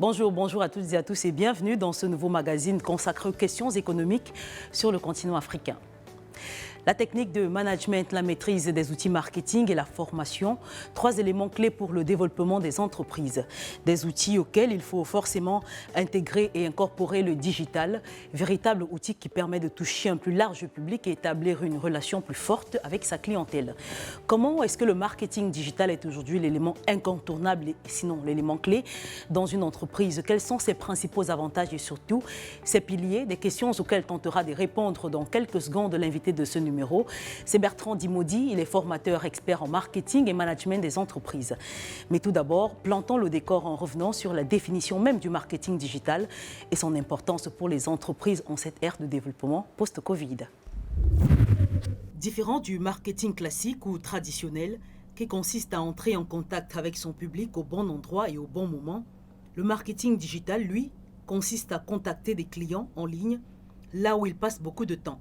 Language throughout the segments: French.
Bonjour à toutes et à tous et bienvenue dans ce nouveau magazine consacré aux questions économiques sur le continent africain. La technique de management, la maîtrise des outils marketing et la formation, 3 éléments clés pour le développement des entreprises. Des outils auxquels il faut forcément intégrer et incorporer le digital, véritable outil qui permet de toucher un plus large public et établir une relation plus forte avec sa clientèle. Comment est-ce que le marketing digital est aujourd'hui l'élément incontournable et sinon l'élément clé dans une entreprise? Quels sont ses principaux avantages et surtout ses piliers? Des questions auxquelles tentera de répondre dans quelques secondes l'invité de ce numéro. C'est Bertrand Dimodi, il est formateur expert en marketing et management des entreprises. Mais tout d'abord, plantons le décor en revenant sur la définition même du marketing digital et son importance pour les entreprises en cette ère de développement post-Covid. Différent du marketing classique ou traditionnel qui consiste à entrer en contact avec son public au bon endroit et au bon moment, le marketing digital, lui, consiste à contacter des clients en ligne là où ils passent beaucoup de temps.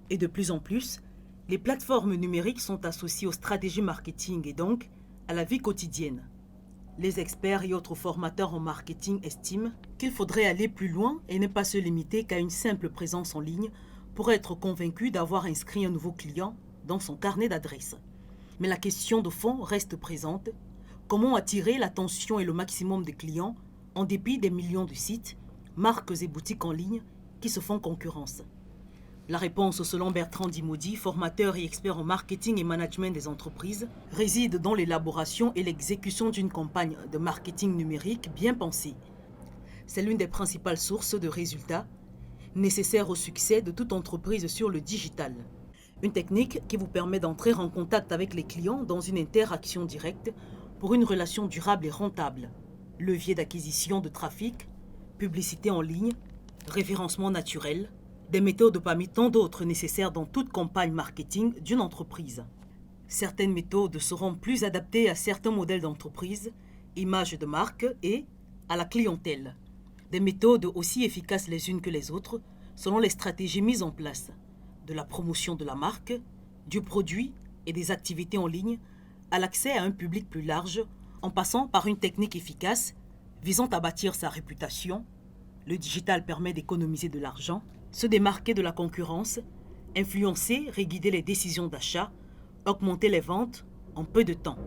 Et de plus en plus, les plateformes numériques sont associées aux stratégies marketing et donc à la vie quotidienne. Les experts et autres formateurs en marketing estiment qu'il faudrait aller plus loin et ne pas se limiter qu'à une simple présence en ligne pour être convaincu d'avoir inscrit un nouveau client dans son carnet d'adresses. Mais la question de fond reste présente. Comment attirer l'attention et le maximum des clients en dépit des millions de sites, marques et boutiques en ligne qui se font concurrence? La réponse, selon Bertrand Dimodi, formateur et expert en marketing et management des entreprises, réside dans l'élaboration et l'exécution d'une campagne de marketing numérique bien pensée. C'est l'une des principales sources de résultats nécessaires au succès de toute entreprise sur le digital. Une technique qui vous permet d'entrer en contact avec les clients dans une interaction directe pour une relation durable et rentable. Levier d'acquisition de trafic, publicité en ligne, référencement naturel, des méthodes parmi tant d'autres nécessaires dans toute campagne marketing d'une entreprise. Certaines méthodes seront plus adaptées à certains modèles d'entreprise, images de marque et à la clientèle. Des méthodes aussi efficaces les unes que les autres selon les stratégies mises en place, de la promotion de la marque, du produit et des activités en ligne, à l'accès à un public plus large, en passant par une technique efficace visant à bâtir sa réputation. Le digital permet d'économiser de l'argent, se démarquer de la concurrence, influencer, réguider les décisions d'achat, augmenter les ventes en peu de temps.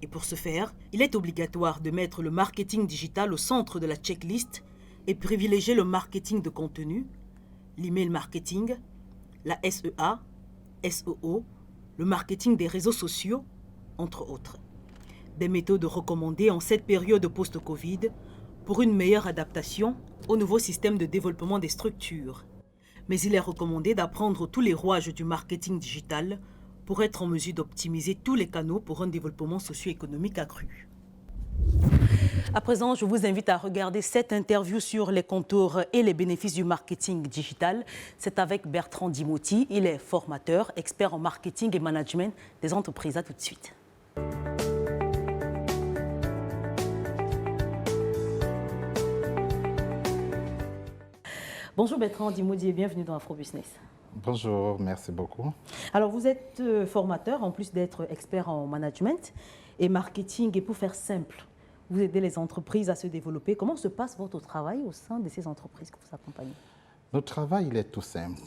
Et pour ce faire, il est obligatoire de mettre le marketing digital au centre de la checklist et privilégier le marketing de contenu, l'email marketing, la SEA, SEO, le marketing des réseaux sociaux, entre autres. Des méthodes recommandées en cette période post-Covid pour une meilleure adaptation au nouveau système de développement des structures. Mais il est recommandé d'apprendre tous les rouages du marketing digital pour être en mesure d'optimiser tous les canaux pour un développement socio-économique accru. À présent, je vous invite à regarder cette interview sur les contours et les bénéfices du marketing digital. C'est avec Bertrand Dimodi. Il est formateur, expert en marketing et management des entreprises. À tout de suite. Bonjour Bertrand Dimodi et bienvenue dans Afrobusiness. Bonjour, merci beaucoup. Alors vous êtes formateur en plus d'être expert en management et marketing. Et pour faire simple, vous aidez les entreprises à se développer. Comment se passe votre travail au sein de ces entreprises que vous accompagnez? Notre travail, il est tout simple.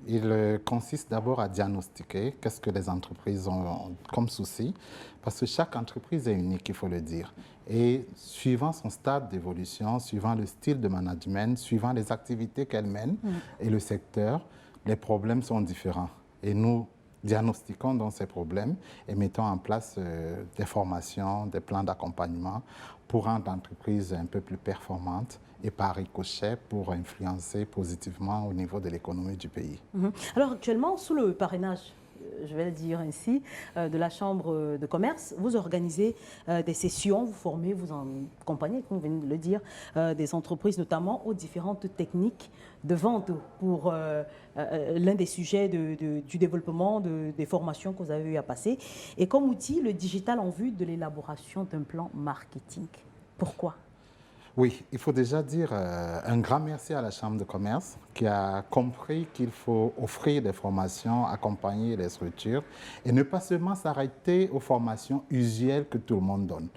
Il consiste d'abord à diagnostiquer qu'est-ce que les entreprises ont comme souci, parce que chaque entreprise est unique, il faut le dire. Et suivant son stade d'évolution, suivant le style de management, suivant les activités qu'elle mène et le secteur, les problèmes sont différents. Et nous diagnostiquons donc ces problèmes et mettons en place des formations, des plans d'accompagnement pour rendre l'entreprise un peu plus performante et par ricochet pour influencer positivement au niveau de l'économie du pays. Alors actuellement, sous le parrainage, je vais le dire ainsi, de la Chambre de commerce, vous organisez des sessions, vous formez, vous accompagnez, comme vous venez de le dire, des entreprises, notamment aux différentes techniques de vente pour l'un des sujets du développement, des formations que vous avez eu à passer. Et comme outil, le digital en vue de l'élaboration d'un plan marketing. Pourquoi ? Oui, il faut déjà dire un grand merci à la Chambre de commerce qui a compris qu'il faut offrir des formations, accompagner les structures et ne pas seulement s'arrêter aux formations usuelles que tout le monde donne.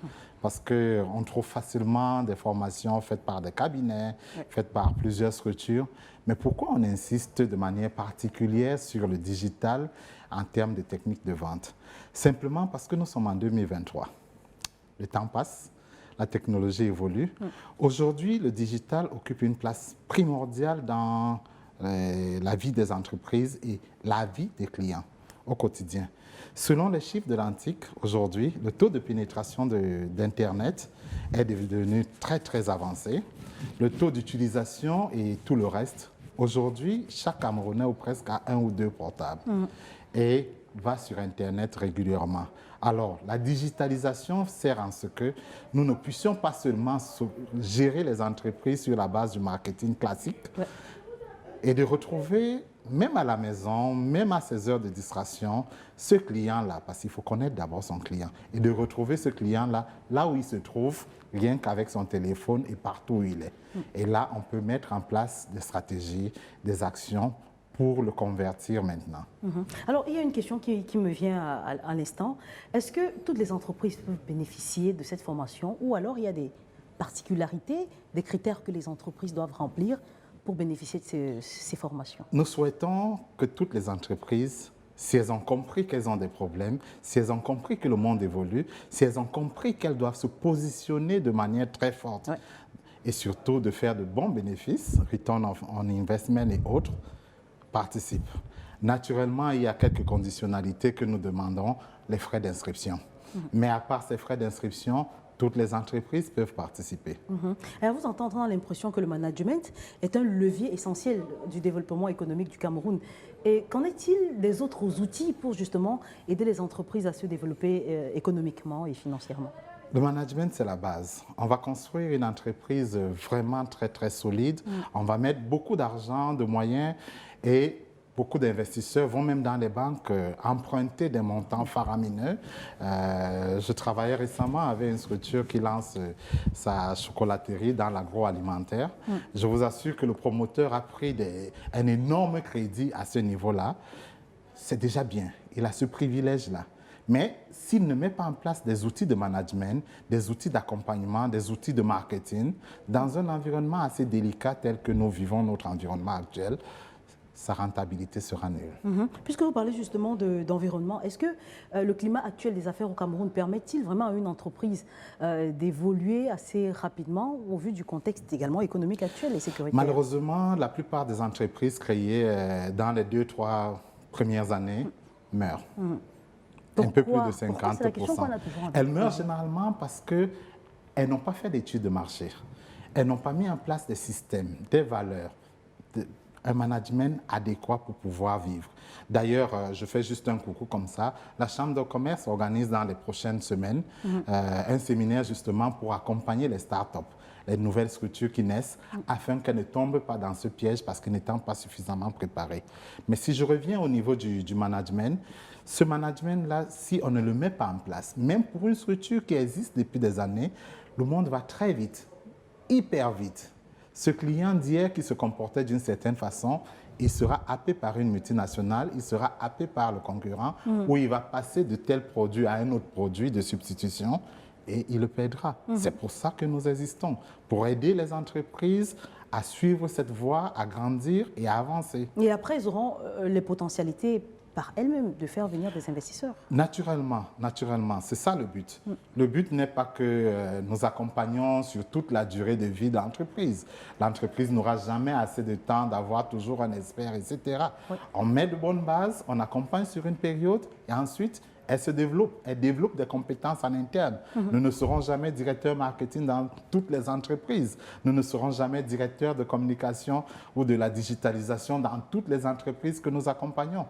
Parce qu'on trouve facilement des formations faites par des cabinets, faites par plusieurs structures. Mais pourquoi on insiste de manière particulière sur le digital en termes de techniques de vente? Simplement parce que nous sommes en 2023. Le temps passe. La technologie évolue. Aujourd'hui, le digital occupe une place primordiale dans la vie des entreprises et la vie des clients au quotidien. Selon les chiffres de l'Antique, aujourd'hui, le taux de pénétration d'Internet est devenu très, très avancé. Le taux d'utilisation et tout le reste. Aujourd'hui, chaque Camerounais ou presque a un ou deux portables. Et va sur Internet régulièrement. Alors, la digitalisation sert en ce que nous ne puissions pas seulement gérer les entreprises sur la base du marketing classique et de retrouver, même à la maison, même à ses heures de distraction, ce client-là, parce qu'il faut connaître d'abord son client, et de retrouver ce client-là, là où il se trouve, rien qu'avec son téléphone et partout où il est. Et là, on peut mettre en place des stratégies, des actions pour le convertir maintenant. Alors, il y a une question qui me vient à l'instant. Est-ce que toutes les entreprises peuvent bénéficier de cette formation ou alors il y a des particularités, des critères que les entreprises doivent remplir pour bénéficier de ces formations? Nous souhaitons que toutes les entreprises, si elles ont compris qu'elles ont des problèmes, si elles ont compris que le monde évolue, si elles ont compris qu'elles doivent se positionner de manière très forte et surtout de faire de bons bénéfices, return on investment et autres, participent. Naturellement, il y a quelques conditionnalités que nous demandons, les frais d'inscription. Mais à part ces frais d'inscription, toutes les entreprises peuvent participer. Alors vous entendez l'impression que le management est un levier essentiel du développement économique du Cameroun. Et qu'en est-il des autres outils pour justement aider les entreprises à se développer économiquement et financièrement? Le management, c'est la base. On va construire une entreprise vraiment très, très solide. On va mettre beaucoup d'argent, de moyens et beaucoup d'investisseurs vont même dans les banques emprunter des montants faramineux. Je travaillais récemment avec une structure qui lance sa chocolaterie dans l'agroalimentaire. Je vous assure que le promoteur a pris un énorme crédit à ce niveau-là. C'est déjà bien. Il a ce privilège-là. Mais s'il ne met pas en place des outils de management, des outils d'accompagnement, des outils de marketing, dans un environnement assez délicat tel que nous vivons notre environnement actuel, sa rentabilité sera nulle. Puisque vous parlez justement d'environnement, est-ce que le climat actuel des affaires au Cameroun permet-il vraiment à une entreprise d'évoluer assez rapidement au vu du contexte également économique actuel et sécuritaire? Malheureusement, la plupart des entreprises créées dans les 2-3 premières années meurent. Un peu plus de 50%. Elles meurent généralement parce qu'elles n'ont pas fait d'études de marché. Elles n'ont pas mis en place des systèmes, des valeurs, un management adéquat pour pouvoir vivre. D'ailleurs, je fais juste un coucou comme ça. La Chambre de commerce organise dans les prochaines semaines un séminaire justement pour accompagner les startups, les nouvelles structures qui naissent, afin qu'elles ne tombent pas dans ce piège parce qu'elles n'étant pas suffisamment préparées. Mais si je reviens au niveau du management, ce management-là, si on ne le met pas en place, même pour une structure qui existe depuis des années, le monde va très vite, hyper vite. Ce client d'hier qui se comportait d'une certaine façon, il sera happé par une multinationale, il sera happé par le concurrent, où il va passer de tel produit à un autre produit de substitution et il le perdra. C'est pour ça que nous existons, pour aider les entreprises à suivre cette voie, à grandir et à avancer. Et après, ils auront les potentialités par elles-mêmes de faire venir des investisseurs. Naturellement, c'est ça le but. Le but n'est pas que nous accompagnions sur toute la durée de vie de l'entreprise. L'entreprise n'aura jamais assez de temps d'avoir toujours un expert, etc. On met de bonnes bases, on accompagne sur une période et ensuite, elle se développe, elle développe des compétences en interne. Nous ne serons jamais directeurs marketing dans toutes les entreprises. Nous ne serons jamais directeurs de communication ou de la digitalisation dans toutes les entreprises que nous accompagnons.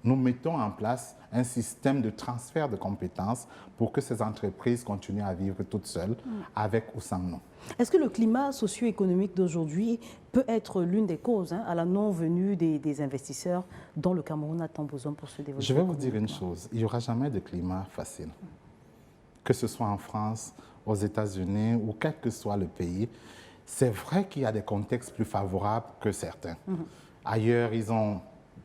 Nous mettons en place un système de transfert de compétences pour que ces entreprises continuent à vivre toutes seules, avec ou sans nous. Est-ce que le climat socio-économique d'aujourd'hui peut être l'une des causes à la non-venue des investisseurs dont le Cameroun a tant besoin pour se développer? Je vais vous dire une chose, il n'y aura jamais de climat facile. Que ce soit en France aux États-Unis ou quel que soit le pays, c'est vrai qu'il y a des contextes plus favorables que certains. Ailleurs,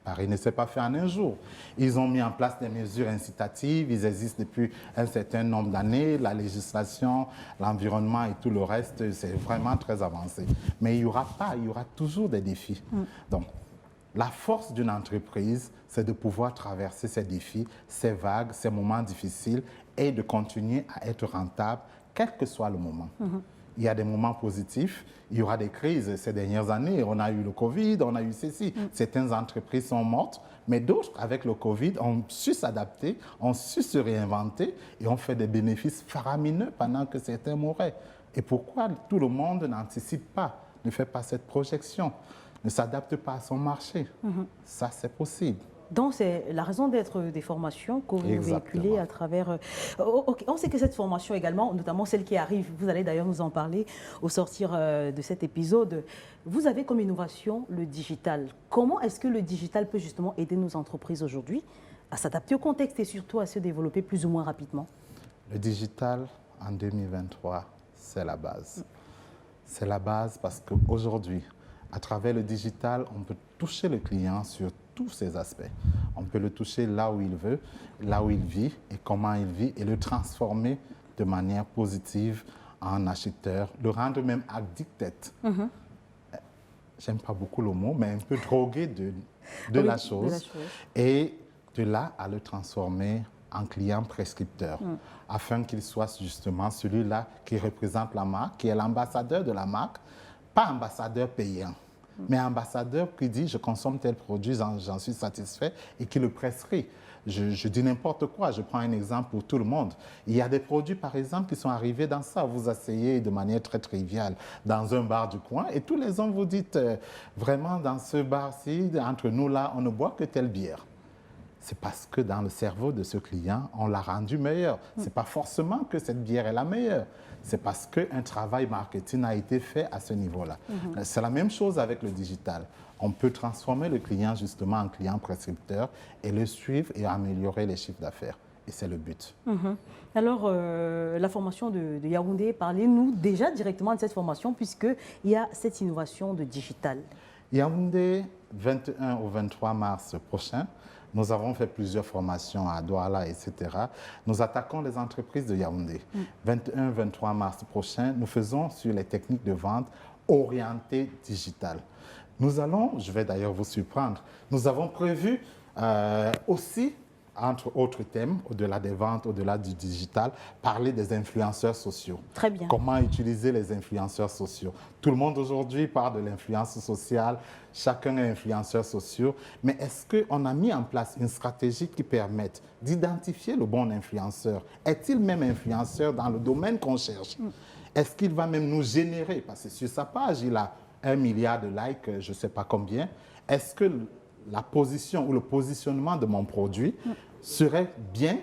Paris ne s'est pas fait en un jour. Ils ont mis en place des mesures incitatives, ils existent depuis un certain nombre d'années, la législation, l'environnement et tout le reste, c'est vraiment très avancé. Mais il y aura toujours des défis. Donc, la force d'une entreprise, c'est de pouvoir traverser ces défis, ces vagues, ces moments difficiles et de continuer à être rentable, quel que soit le moment. Il y a des moments positifs, il y aura des crises. Ces dernières années, on a eu le Covid, on a eu ceci. Certaines entreprises sont mortes, mais d'autres, avec le Covid, ont su s'adapter, ont su se réinventer et ont fait des bénéfices faramineux pendant que certains mouraient. Et pourquoi tout le monde n'anticipe pas, ne fait pas cette projection, ne s'adapte pas à son marché? Ça, c'est possible. Donc, c'est la raison d'être des formations que vous véhiculez à travers... ok. On sait que cette formation également, notamment celle qui arrive, vous allez d'ailleurs nous en parler au sortir de cet épisode, vous avez comme innovation le digital. Comment est-ce que le digital peut justement aider nos entreprises aujourd'hui à s'adapter au contexte et surtout à se développer plus ou moins rapidement? Le digital, en 2023, c'est la base. C'est la base parce qu'aujourd'hui, à travers le digital, on peut toucher le client sur tous ses aspects. On peut le toucher là où il veut, là où il vit et comment il vit et le transformer de manière positive en acheteur, le rendre même addicted. J'aime pas beaucoup le mot, mais un peu drogué de la chose. Et de là à le transformer en client prescripteur, afin qu'il soit justement celui-là qui représente la marque, qui est l'ambassadeur de la marque, pas ambassadeur payant, mais ambassadeur qui dit « je consomme tel produit, j'en suis satisfait » et qui le prescrit. Je dis n'importe quoi, je prends un exemple pour tout le monde. Il y a des produits, par exemple, qui sont arrivés dans ça. Vous asseyez de manière très triviale dans un bar du coin et tous les ans, vous dites vraiment dans ce bar-ci, entre nous là, on ne boit que telle bière. C'est parce que dans le cerveau de ce client, on l'a rendu meilleur. Ce n'est pas forcément que cette bière est la meilleure. C'est parce qu'un travail marketing a été fait à ce niveau-là. C'est la même chose avec le digital. On peut transformer le client justement en client prescripteur et le suivre et améliorer les chiffres d'affaires. Et c'est le but. Alors, la formation de Yaoundé, parlez-nous déjà directement de cette formation puisqu'il y a cette innovation de digital. Yaoundé, 21 au 23 mars prochain, nous avons fait plusieurs formations à Douala, etc. Nous attaquons les entreprises de Yaoundé. 21-23 mars prochain, nous faisons sur les techniques de vente orientées digitales. Nous allons, je vais d'ailleurs vous surprendre, nous avons prévu aussi, entre autres thèmes, au-delà des ventes, au-delà du digital, parler des influenceurs sociaux. Très bien. Comment utiliser les influenceurs sociaux. Tout le monde aujourd'hui parle de l'influence sociale, chacun est influenceur social, mais est-ce qu'on a mis en place une stratégie qui permette d'identifier le bon influenceur? Est-il même influenceur dans le domaine qu'on cherche? Est-ce qu'il va même nous générer? Parce que sur sa page, il a 1 milliard de likes, je ne sais pas combien. Est-ce que la position ou le positionnement de mon produit serait bien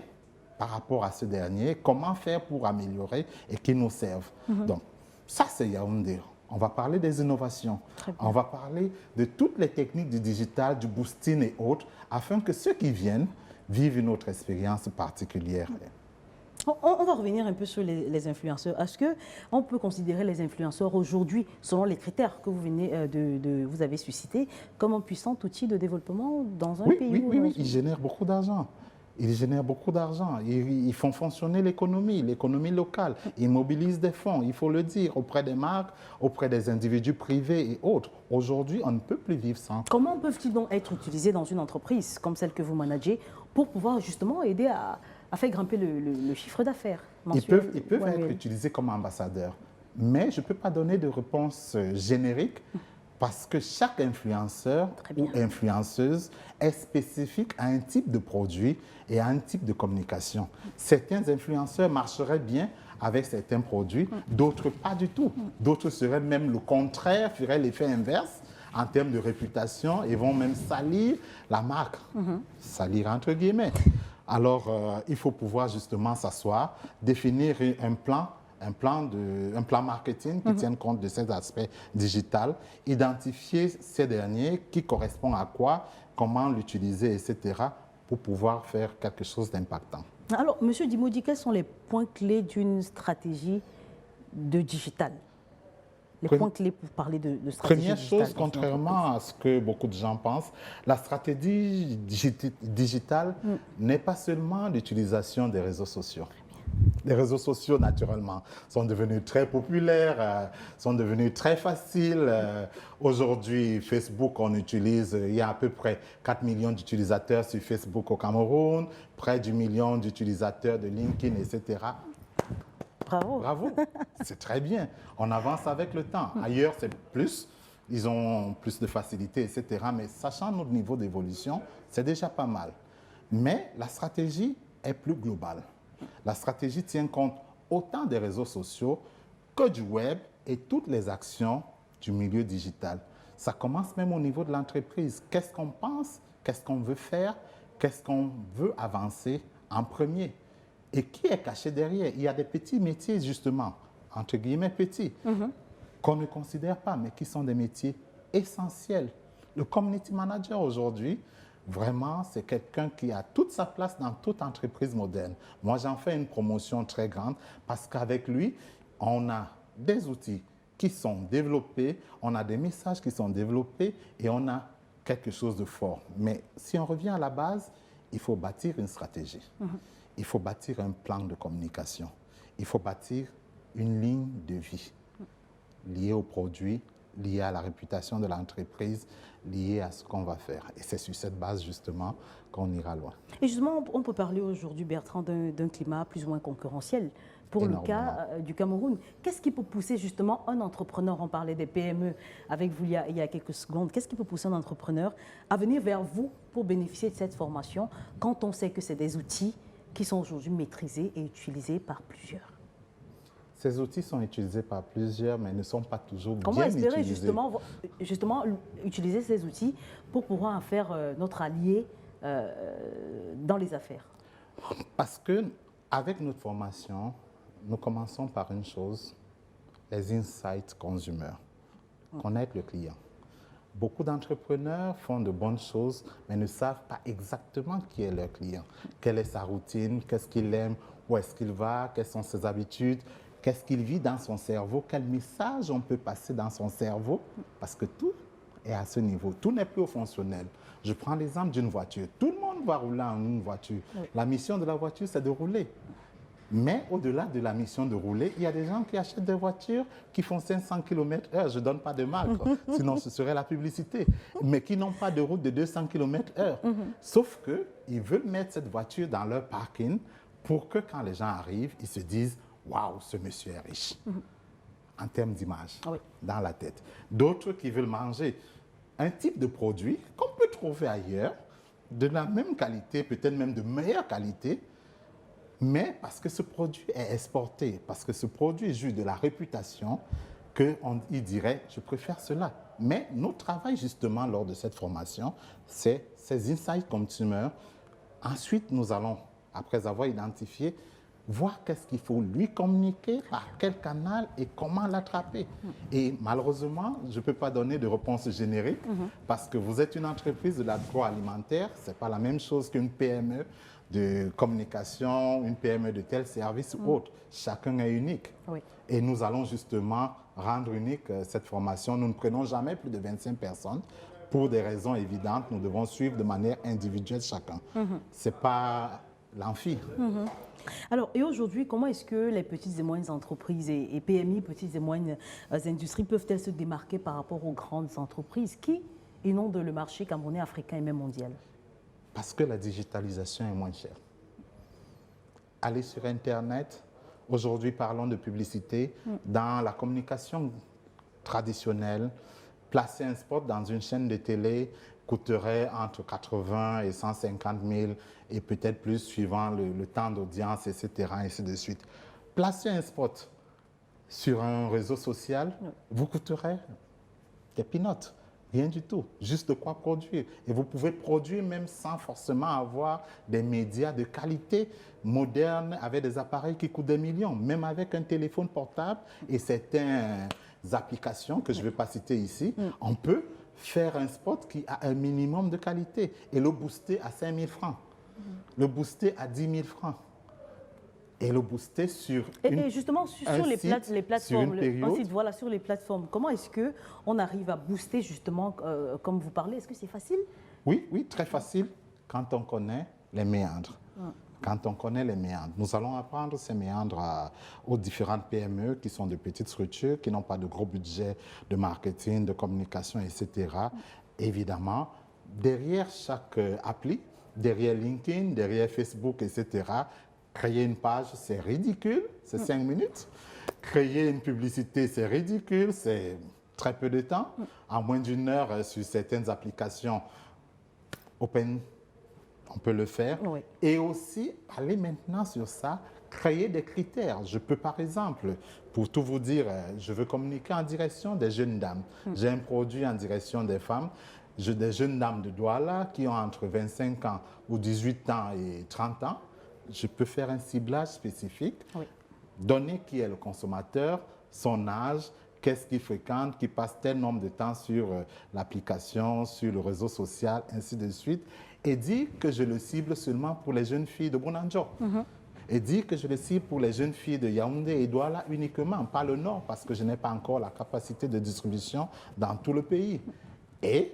par rapport à ce dernier? Comment faire pour améliorer et qu'il nous serve? Donc, ça, c'est Yaoundé. On va parler des innovations. On va parler de toutes les techniques du digital, du boosting et autres, afin que ceux qui viennent vivent une autre expérience particulière. On va revenir un peu sur les influenceurs. Est-ce qu'on peut considérer les influenceurs aujourd'hui, selon les critères que vous venez vous avez suscités, comme un puissant outil de développement dans un pays? Oui, ils génèrent beaucoup d'argent. Ils génèrent beaucoup d'argent. Ils font fonctionner l'économie locale. Ils mobilisent des fonds, il faut le dire, auprès des marques, auprès des individus privés et autres. Aujourd'hui, on ne peut plus vivre sans. Comment peuvent-ils donc être utilisés dans une entreprise comme celle que vous managez pour pouvoir justement aider à faire grimper le chiffre d'affaires mensuel? Ils peuvent être utilisés comme ambassadeurs. Mais je ne peux pas donner de réponse générique parce que chaque influenceur ou influenceuse est spécifique à un type de produit et à un type de communication. Certains influenceurs marcheraient bien avec certains produits, d'autres pas du tout. D'autres seraient même le contraire, feraient l'effet inverse en termes de réputation et vont même salir la marque. Salir entre guillemets. Alors, il faut pouvoir justement s'asseoir, définir un plan marketing qui tienne compte de ces aspects digital, identifier ces derniers, qui correspond à quoi, comment l'utiliser, etc., pour pouvoir faire quelque chose d'impactant. Alors, M. Dimodi, quels sont les points clés d'une stratégie de digital? Les points clés pour parler de stratégie Première digitale. chose, contrairement à ce que beaucoup de gens pensent, la stratégie digitale n'est pas seulement l'utilisation des réseaux sociaux. Les réseaux sociaux, naturellement, sont devenus très populaires, sont devenus très faciles. Aujourd'hui, Facebook, on utilise, il y a à peu près 4 millions d'utilisateurs sur Facebook au Cameroun, près du million d'utilisateurs de LinkedIn, etc. Bravo. Bravo, c'est très bien. On avance avec le temps. Ailleurs, c'est plus, ils ont plus de facilité, etc. Mais sachant notre niveau d'évolution, c'est déjà pas mal. Mais la stratégie est plus globale. La stratégie tient compte autant des réseaux sociaux que du web et toutes les actions du milieu digital. Ça commence même au niveau de l'entreprise. Qu'est-ce qu'on pense? Qu'est-ce qu'on veut faire? Qu'est-ce qu'on veut avancer en premier? Et qui est caché derrière? Il y a des petits métiers, justement, entre guillemets petits, qu'on ne considère pas, mais qui sont des métiers essentiels. Le community manager aujourd'hui, vraiment, c'est quelqu'un qui a toute sa place dans toute entreprise moderne. Moi, j'en fais une promotion très grande parce qu'avec lui, on a des outils qui sont développés, on a des messages qui sont développés et on a quelque chose de fort. Mais si on revient à la base, il faut bâtir une stratégie. Il faut bâtir un plan de communication. Il faut bâtir une ligne de vie liée au produit, liée à la réputation de l'entreprise, liée à ce qu'on va faire. Et c'est sur cette base, justement, qu'on ira loin. Et justement, on peut parler aujourd'hui, Bertrand, d'un climat plus ou moins concurrentiel. Pour le cas du Cameroun, qu'est-ce qui peut pousser justement un entrepreneur, on parlait des PME avec vous il y a quelques secondes, qu'est-ce qui peut pousser un entrepreneur à venir vers vous pour bénéficier de cette formation quand on sait que c'est des outils qui sont aujourd'hui maîtrisés et utilisés par plusieurs? Ces outils sont utilisés par plusieurs, mais ne sont pas toujours Comment bien espérer utilisés. justement utiliser ces outils pour pouvoir en faire notre allié dans les affaires? Parce que avec notre formation, nous commençons par une chose, les insights consommateurs, connaître le client. Beaucoup d'entrepreneurs font de bonnes choses, mais ne savent pas exactement qui est leur client, quelle est sa routine, qu'est-ce qu'il aime, où est-ce qu'il va, quelles sont ses habitudes, qu'est-ce qu'il vit dans son cerveau, quel message on peut passer dans son cerveau, parce que tout est à ce niveau, tout n'est plus au fonctionnel. Je prends l'exemple d'une voiture. Tout le monde va rouler en une voiture. Oui. La mission de la voiture, c'est de rouler. Mais au-delà de la mission de rouler, il y a des gens qui achètent des voitures qui font 500 km/h. Je ne donne pas de marque, sinon ce serait la publicité. Mais qui n'ont pas de route de 200 km/h. Sauf qu'ils veulent mettre cette voiture dans leur parking pour que quand les gens arrivent, ils se disent « Waouh, ce monsieur est riche ». En termes d'image, dans la tête. D'autres qui veulent manger un type de produit qu'on peut trouver ailleurs, de la même qualité, peut-être même de meilleure qualité, mais parce que ce produit est exporté, parce que ce produit joue de la réputation, qu'il dirait « je préfère cela ». Mais notre travail justement lors de cette formation, c'est ces insights consommateurs. Ensuite, nous allons, après avoir identifié, voir qu'est-ce qu'il faut lui communiquer, par quel canal et comment l'attraper. Et malheureusement, je ne peux pas donner de réponse générique parce que vous êtes une entreprise de l'agroalimentaire, ce n'est pas la même chose qu'une PME de communication, une PME de tel service ou autre. Chacun est unique. Oui. Et nous allons justement rendre unique cette formation. Nous ne prenons jamais plus de 25 personnes. Pour des raisons évidentes, nous devons suivre de manière individuelle chacun. Ce n'est pas l'amphi. Alors, et aujourd'hui, comment est-ce que les petites et moyennes entreprises et PMI, petites et moyennes industries, peuvent-elles se démarquer par rapport aux grandes entreprises qui inondent le marché camerounais, africain et même mondial? Parce que la digitalisation est moins chère. Allez sur Internet. Aujourd'hui, parlons de publicité. Dans la communication traditionnelle, placer un spot dans une chaîne de télé coûterait entre 80 et 150 000 et peut-être plus suivant le temps d'audience, etc., ainsi de suite. Placer un spot sur un réseau social vous coûterait des peanuts. Rien du tout, juste de quoi produire. Et vous pouvez produire même sans forcément avoir des médias de qualité moderne avec des appareils qui coûtent des millions, même avec un téléphone portable et certaines applications que je ne vais pas citer ici, on peut faire un spot qui a un minimum de qualité et le booster à 5 000 francs, le booster à 10 000 francs. et le booster sur et justement, sur les plateformes, sur une période. ensuite, voilà, sur les plateformes, comment est-ce qu'on arrive à booster justement, comme vous parlez, est-ce que c'est facile? Oui, oui, très facile quand on connaît les méandres. Quand on connaît les méandres, nous allons apprendre ces méandres aux différentes PME qui sont de petites structures, qui n'ont pas de gros budget de marketing, de communication, etc. Évidemment, derrière chaque appli, derrière LinkedIn, derrière Facebook, etc., créer une page, c'est ridicule, c'est 5 minutes. Créer une publicité, c'est ridicule, c'est très peu de temps. En moins d'une heure, sur certaines applications open, on peut le faire. Oui. Et aussi, aller maintenant sur ça, créer des critères. Je peux, par exemple, pour tout vous dire, je veux communiquer en direction des jeunes dames. J'ai un produit en direction des femmes. Des jeunes dames de Douala qui ont entre 25 ans ou 18 ans et 30 ans. Je peux faire un ciblage spécifique, donner qui est le consommateur, son âge, qu'est-ce qu'il fréquente, qui passe tel nombre de temps sur l'application, sur le réseau social, ainsi de suite, et dire que je le cible seulement pour les jeunes filles de Bounandjo. Et dire que je le cible pour les jeunes filles de Yaoundé et Douala uniquement, pas le Nord, parce que je n'ai pas encore la capacité de distribution dans tout le pays. Et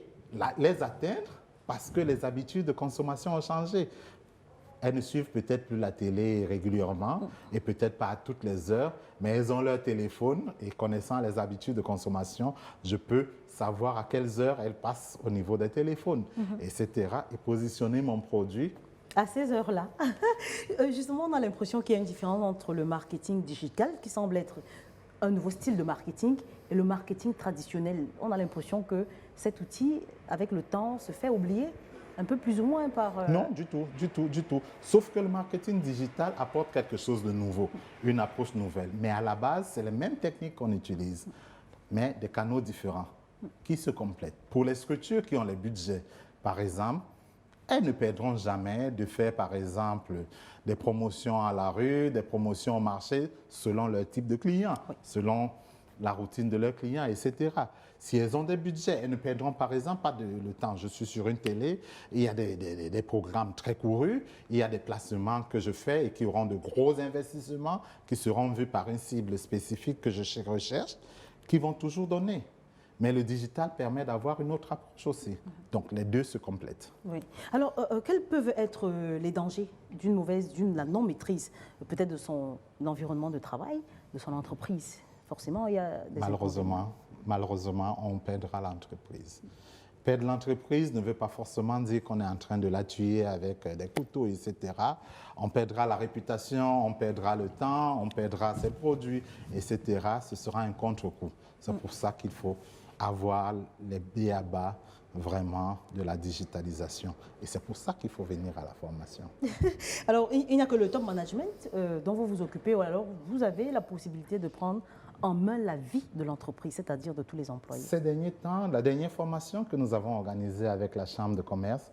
les atteindre parce que les habitudes de consommation ont changé. Elles ne suivent peut-être plus la télé régulièrement et peut-être pas à toutes les heures, mais elles ont leur téléphone et connaissant les habitudes de consommation, je peux savoir à quelles heures elles passent au niveau des téléphones, etc. et positionner mon produit. À ces heures-là. Justement, on a l'impression qu'il y a une différence entre le marketing digital, qui semble être un nouveau style de marketing, et le marketing traditionnel. On a l'impression que cet outil, avec le temps, se fait oublier un peu plus ou moins par... Non, du tout, du tout, du tout. Sauf que le marketing digital apporte quelque chose de nouveau, une approche nouvelle. Mais à la base, c'est les mêmes techniques qu'on utilise, mais des canaux différents qui se complètent. Pour les structures qui ont les budgets, par exemple, elles ne perdront jamais de faire, par exemple, des promotions à la rue, des promotions au marché, selon leur type de client, selon la routine de leurs clients, etc. Si elles ont des budgets, elles ne perdront par exemple pas le temps. Je suis sur une télé, il y a des programmes très courus, il y a des placements que je fais et qui auront de gros investissements, qui seront vus par une cible spécifique que je recherche, qui vont toujours donner. Mais le digital permet d'avoir une autre approche aussi. Donc les deux se complètent. Oui. Alors, quels peuvent être les dangers d'une la non-maîtrise, peut-être de son environnement de travail, de son entreprise? Forcément, il y a des... Malheureusement, on perdra l'entreprise. Perdre l'entreprise ne veut pas forcément dire qu'on est en train de la tuer avec des couteaux, etc. On perdra la réputation, on perdra le temps, on perdra ses produits, etc. Ce sera un contre-coup. C'est pour ça qu'il faut avoir les b.a.-ba vraiment de la digitalisation. Et c'est pour ça qu'il faut venir à la formation. Alors, il n'y a que le top management dont vous vous occupez, ou alors vous avez la possibilité de prendre en main la vie de l'entreprise, c'est-à-dire de tous les employés. Ces derniers temps, la dernière formation que nous avons organisée avec la Chambre de commerce,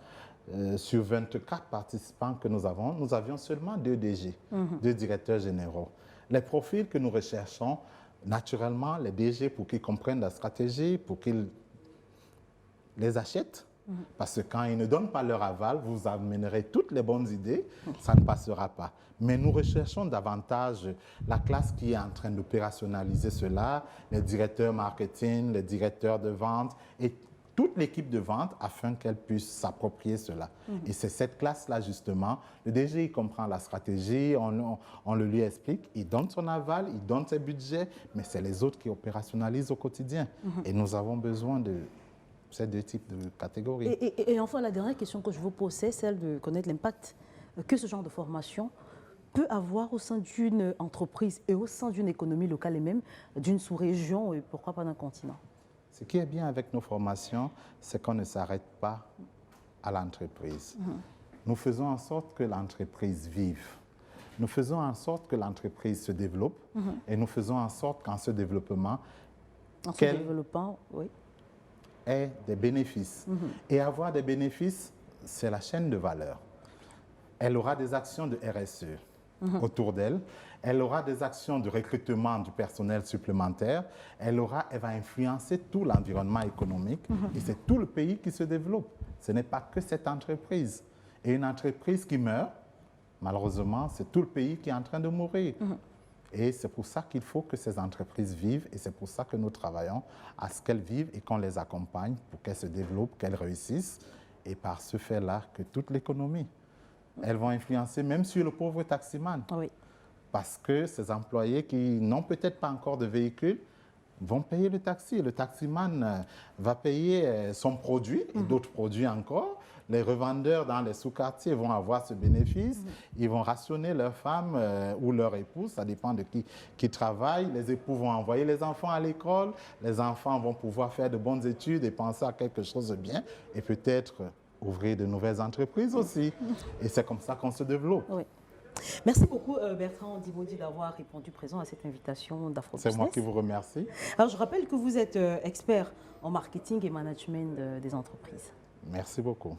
sur 24 participants que nous avions seulement 2 DG, 2 directeurs généraux. Les profils que nous recherchons, naturellement, les DG pour qu'ils comprennent la stratégie, pour qu'ils les achètent. Parce que quand ils ne donnent pas leur aval, vous amènerez toutes les bonnes idées, ça ne passera pas. Mais nous recherchons davantage la classe qui est en train d'opérationnaliser cela, les directeurs marketing, les directeurs de vente et toute l'équipe de vente afin qu'elle puisse s'approprier cela. Et c'est cette classe-là, justement, le DG, il comprend la stratégie, on le lui explique, il donne son aval, il donne ses budgets, mais c'est les autres qui opérationnalisent au quotidien. Et nous avons besoin de ces 2 types de catégories. Et enfin, la dernière question que je vous pose, c'est celle de connaître l'impact que ce genre de formation peut avoir au sein d'une entreprise et au sein d'une économie locale et même d'une sous-région et pourquoi pas d'un continent. Ce qui est bien avec nos formations, c'est qu'on ne s'arrête pas à l'entreprise. Nous faisons en sorte que l'entreprise vive. Nous faisons en sorte que l'entreprise se développe et nous faisons en sorte qu'en ce développement, oui, ait des bénéfices. Et avoir des bénéfices, c'est la chaîne de valeur. Elle aura des actions de RSE autour d'elle. Elle aura des actions de recrutement du personnel supplémentaire. Elle va influencer tout l'environnement économique et c'est tout le pays qui se développe. Ce n'est pas que cette entreprise. Et une entreprise qui meurt, Malheureusement, c'est tout le pays qui est en train de mourir. Et c'est pour ça qu'il faut que ces entreprises vivent et c'est pour ça que nous travaillons à ce qu'elles vivent et qu'on les accompagne pour qu'elles se développent, qu'elles réussissent. Et par ce fait-là, que toute l'économie, elles vont influencer même sur le pauvre taximan. Oui. Parce que ces employés qui n'ont peut-être pas encore de véhicule vont payer le taxi. Le taximan va payer son produit et d'autres produits encore. Les revendeurs dans les sous-quartiers vont avoir ce bénéfice. Ils vont rationner leurs femmes ou leurs époux, ça dépend de qui travaille. Les époux vont envoyer les enfants à l'école. Les enfants vont pouvoir faire de bonnes études et penser à quelque chose de bien et peut-être ouvrir de nouvelles entreprises aussi. Et c'est comme ça qu'on se développe. Oui. Merci beaucoup Bertrand Dibodi d'avoir répondu présent à cette invitation d'Afrobusiness. C'est moi qui vous remercie. Alors je rappelle que vous êtes expert en marketing et management des entreprises. Merci beaucoup.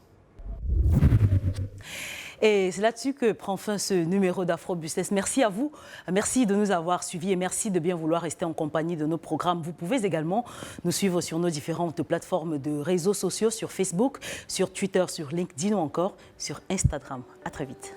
Et c'est là-dessus que prend fin ce numéro d'Afrobusiness. Merci à vous, merci de nous avoir suivis et merci de bien vouloir rester en compagnie de nos programmes. Vous pouvez également nous suivre sur nos différentes plateformes de réseaux sociaux, sur Facebook, sur Twitter, sur LinkedIn ou encore sur Instagram. À très vite.